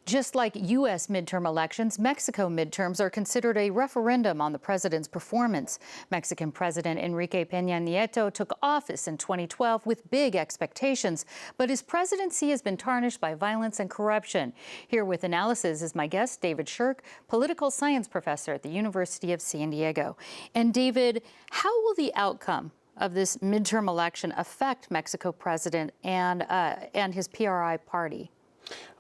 Just like U.S. midterm elections, Mexico midterms are considered a referendum on the president's performance. Mexican President Enrique Peña Nieto took office in 2012 with big expectations, but his presidency has been tarnished by violence and corruption. Here with analysis is my guest, David Shirk, political science professor at the University of San Diego. And David, how will the outcome of this midterm election affect Mexico president and his PRI party?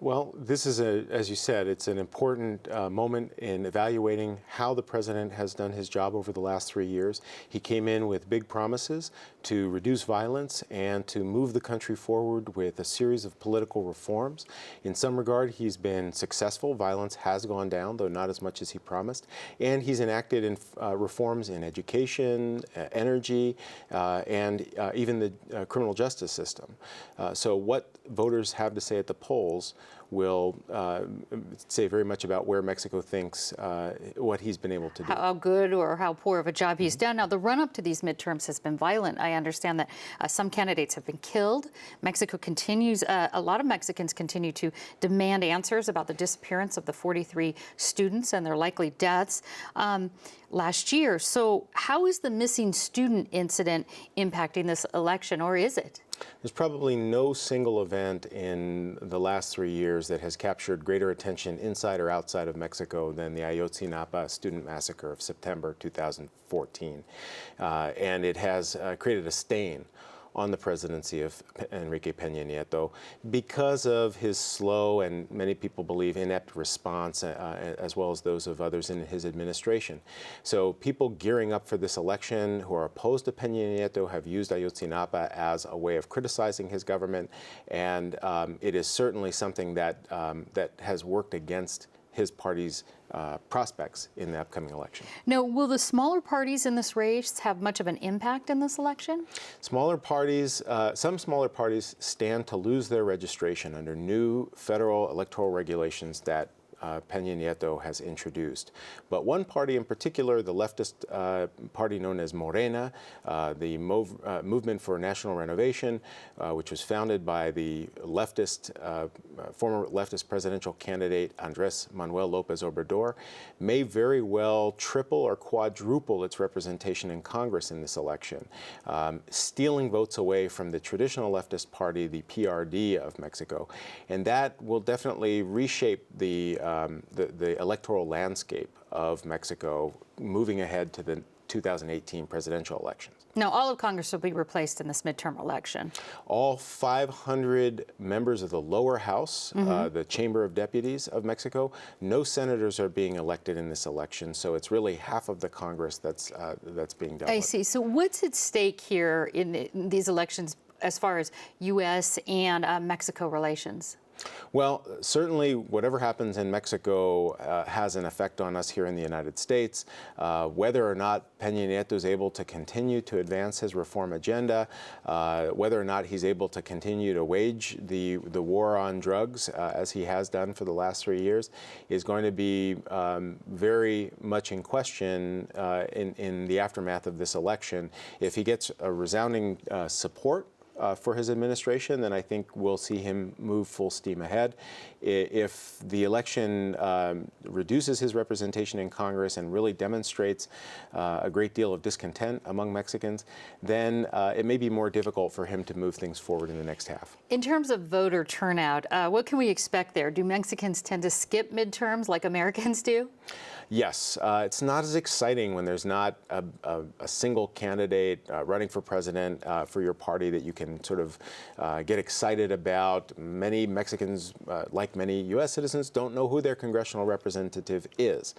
Well, this is, as you said, it's an important moment in evaluating how the president has done his job over the last 3 years. He came in with big promises to reduce violence and to move the country forward with a series of political reforms. In some regard, he's been successful. Violence has gone down, though not as much as he promised. And he's enacted reforms in education, energy, and even the criminal justice system. So what voters have to say at the polls will say very much about where Mexico thinks what he's been able to do. How good or how poor of a job he's done. Now, the run-up to these midterms has been violent. I understand that some candidates have been killed. Mexico continues, a lot of Mexicans continue to demand answers about the disappearance of the 43 students and their likely deaths last year. So how is the missing student incident impacting this election, or is it? There's probably no single event in the last 3 years that has captured greater attention inside or outside of Mexico than the Ayotzinapa student massacre of September 2014. And it has created a stain on the presidency of Enrique Peña Nieto because of his slow and many people believe inept response, as well as those of others in his administration. So people gearing up for this election who are opposed to Peña Nieto have used Ayotzinapa as a way of criticizing his government, and it is certainly something that that has worked against his party's prospects in the upcoming election. Now, will the smaller parties in this race have much of an impact in this election? Smaller parties, some smaller parties stand to lose their registration under new federal electoral regulations that Peña Nieto has introduced. But one party in particular, the leftist party known as Morena, the Movement for National Renovation, which was founded by the leftist, former leftist presidential candidate Andrés Manuel López Obrador, may very well triple or quadruple its representation in Congress in this election, stealing votes away from the traditional leftist party, the PRD of Mexico. And that will definitely reshape the electoral landscape of Mexico moving ahead to the 2018 presidential elections. Now, all of Congress will be replaced in this midterm election. All 500 members of the lower house, the Chamber of Deputies of Mexico, no senators are being elected in this election, so it's really half of the Congress that's being dealt with. I see. So what's at stake here in these elections as far as U.S. and Mexico relations? Well, certainly whatever happens in Mexico has an effect on us here in the United States. Whether or not Peña Nieto is able to continue to advance his reform agenda, whether or not he's able to continue to wage the war on drugs as he has done for the last 3 years, is going to be very much in question in the aftermath of this election. If he gets a resounding support for his administration, then I think we'll see him move full steam ahead. If the election reduces his representation in Congress and really demonstrates a great deal of discontent among Mexicans, then it may be more difficult for him to move things forward in the next half. In terms of voter turnout, what can we expect there? Do Mexicans tend to skip midterms like Americans do? Yes, it's not as exciting when there's not a single candidate running for president for your party that you can sort of get excited about. Many Mexicans, like many U.S. citizens, don't know who their congressional representative is.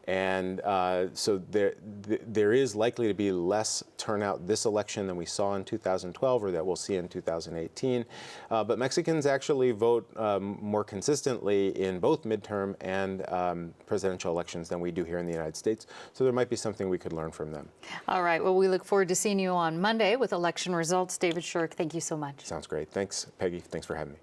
And so there is likely to be less turnout this election than we saw in 2012 or that we'll see in 2018. But Mexicans actually vote more consistently in both midterm and presidential elections than we do here in the United States. So there might be something we could learn from them. All right. Well, we look forward to seeing you on Monday with election results. David Shirk, thank you so much. Sounds great. Thanks, Peggy. Thanks for having me.